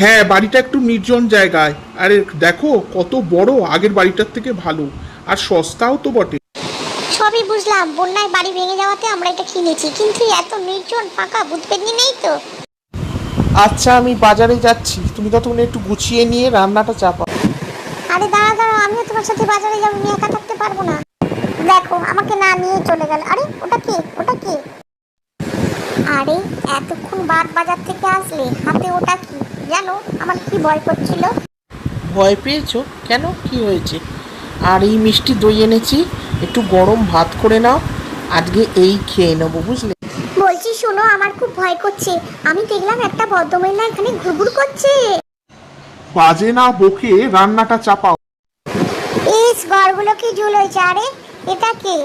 হ্যাঁ, বাড়িটা একটু নির্জন জায়গায়। আরে দেখো কত বড়, আগের বাড়িটার থেকে ভালো। আর সস্তাও তো বটে। সবই বুঝলাম, বন্যায় বাড়ি ভেঙে যাওয়াতে আমরা এটা কিনেছি, কিন্তু এত নির্জন ফাঁকা, ভূত পেতনি নেই তো? আচ্ছা, আমি বাজারে যাচ্ছি, তুমি ততক্ষণ একটু গুছিয়ে নিয়ে রান্নাটা চাপাও। আরে দাঁড়া দাঁড়া, আমিও তোমার সাথে বাজারে যাবো, আমি একা থাকতে পারবো না। দেখো আমাকে না নিয়ে চলে গেল। আরে ওটা কে, ওটা কে? আরে এতক্ষণ বাজার থেকে আসলে হাতে ওটা কি জানো? আমার কি ভয় করছিল। ভয় পেয়েছো কেন, কি হয়েছে? আর এই মিষ্টি দই এনেছি, একটু গরম ভাত করে নাও, আজকে এই খেয়ে নেবো, বুঝলে? বলছি শোনো, আমার খুব ভয় করছে। আমি দেখলাম একটা ভদ্রমহিলা এখানে ঘুরঘুর করছে। বাজে না বকে রান্নাটা চাপাও। ইস, ঘরগুলো কি ঝুল হয়েছে। আরে এটা কে?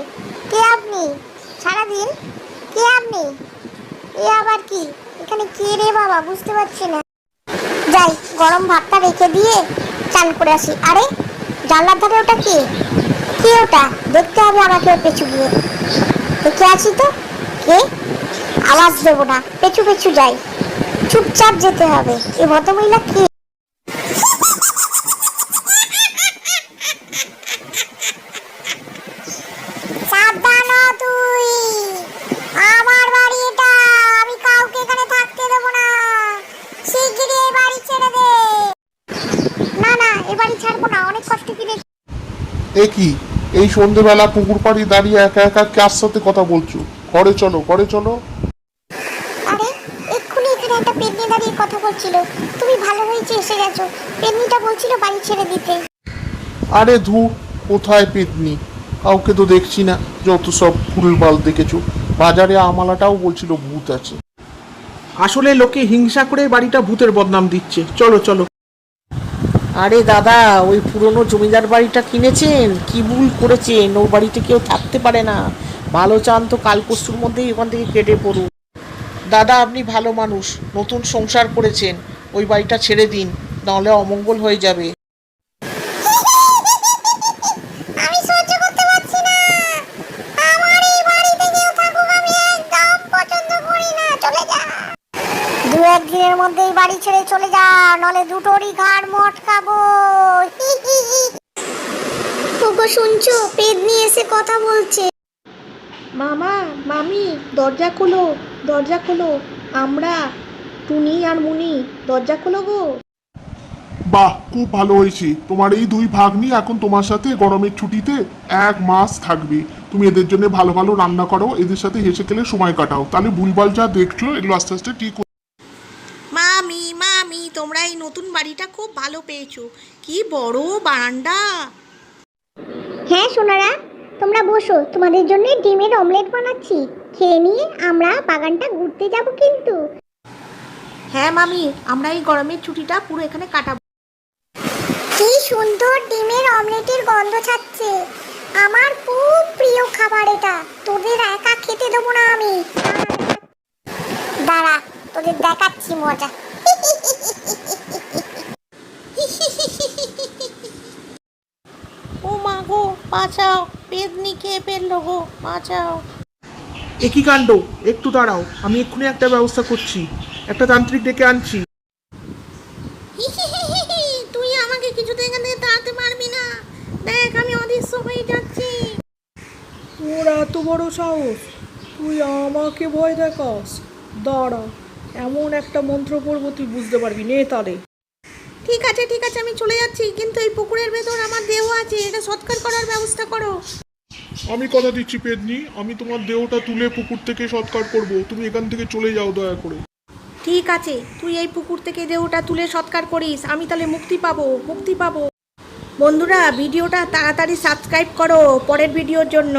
কে আপনি? সারাদিন কে আপনি? এ আবার কি? এখানে কে রে বাবা, বুঝতে পারছি না। যাই, গরম ভাতটা রেখে দিয়ে চান করে আসি। আরে জানলার ধারে ওটা কে? কে ওটা? দেখতে হবে আমাকে পেছু গিয়ে। দেখে আসি তো কে। আওয়াজ দেবো না, পেছু পেছু যাই, চুপচাপ যেতে হবে। এ ভদ্রমহিলা কে? সাবধান হ তুই, আমার বাড়ি এটা, আমি কাউকে এখানে থাকতে দেবো না। শিগগিরই এই বাড়ি ছেড়ে দে। না না, এ বাড়ি ছাড়বো না, অনেক কষ্ট করে। এ কি, এই সন্ধেবেলা পুকুর পাড়ে দাঁড়িয়ে একা একা কার সাথে কথা বলছো? ঘরে চলো, ঘরে চলো। আরে এক্ষুনি এখানে একটা পেতনি দাঁড়িয়ে কথা বলছিল। তুমি ভালো হয়েছে এসে গেছো। পেতনিটা বলছিল বাড়ি ছেড়ে দিতে। আরে ধুর, কোথায় পেতনি? কাউকে তো দেখছি না, যত সব ভুলভাল দেখেছো। বাজারে আমালাটাও বলছিল ভূত আছে। আসলে লোকে হিংসা করে বাড়িটা ভূতের বদনাম দিচ্ছে। চলো চলো। আরে দাদা, ওই পুরনো জমিদার বাড়িটা কিনেছেন, কি ভুল করেছেন? ও বাড়িতে কেউ থাকতে পারে না। ভালো চান তো কাল পরশুর মধ্যেই ওখান থেকে কেটে পড়ুন। দাদা, আপনি ভালো মানুষ, নতুন সংসার করেছেন, ওই বাড়িটা ছেড়ে দিন, নাহলে অমঙ্গল হয়ে যাবে। আমি সহ্য করতে পারছি না। আমার এই বাড়িতে কেউ থাকুক আমি একদম পছন্দ করি না। চলে যা। দু একদিনের মধ্যেই বাড়ি ছেড়ে চলে যা, নলে দুটোরই ঘাড় মটকাবো। ওগো শুনছো, পেতনি এসে কথা বলছে। মামা, মামি, দরজা খোলো, দরজা খোলো। আমরা টুনি আর মুনি, দরজা খোলো গো। বাহ, খুব ভালো হয়েছে। তোমার এই দুই ভাগ্নি এখন তোমার সাথে গরমের ছুটিতে 1 মাস থাকবে। তুমি এদের জন্য ভালো ভালো রান্না করো, এদের সাথে হেসে খেলে সময় কাটাও, তাহলে ভুলভাল যা দেখছো এগুলো আস্তে আস্তে ঠিক। মামি, মামি, তোমরা এই নতুন বাড়িটা খুব ভালো পেয়েছো। কি বড় বারান্দা। হ্যাঁ সোনারা, তোমরা বসো, তোমাদের জন্য ডিমের অমলেট বানাচ্ছি। খেয়ে নিয়ে আমরা বাগানটা ঘুরতে যাব কিন্তু। হ্যাঁ মামি, আমরা এই গরমের ছুটিটা পুরো এখানে কাটাবো। কি সুন্দর ডিমের অমলেটের গন্ধ ছাড়ছে। আমার খুব প্রিয় খাবার এটা। তোদের একা খেতে দেবো না আমি। দাঁড়া, তোদের দেখাচ্ছি মজা। ও মা গো, বাঁচাও, পেতনি খেয়ে ফেললো গো, বাঁচাও। একই কাণ্ড, একটু দাঁড়াও, আমি এক্ষুনি একটা ব্যবস্থা করছি। একটা তান্ত্রিক ডেকে আনছি। তুই আমাকে কিছুতে এখান থেকে তাড়াতে পারবি না। দেখ, আমি অদৃশ্য হয়ে যাচ্ছি। তোর এত বড় সাহস, তুই আমাকে ভয় দেখাস? দাঁড়া, এমন একটা মন্ত্র পড়বো তুই বুঝতে পারবি, নে তারে। ঠিক আছে ঠিক আছে, আমি চলে যাচ্ছি, কিন্তু এই পুকুরের ভেতর আমার দেহ আছে, এটা সৎকার করার ব্যবস্থা করো। আমি কথা দিচ্ছি পেদনি, আমি তোমার দেহটা তুলে পুকুর থেকে সৎকার করব। তুমি এখান থেকে চলে যাও দয়া করে। ঠিক আছে, তুই এই পুকুর থেকে দেহটা তুলে সৎকার করিস, আমি তাহলে মুক্তি পাবো, মুক্তি পাবো। বন্ধুরা, ভিডিওটা তাড়াতাড়ি সাবস্ক্রাইব করো পরের ভিডিওর জন্য।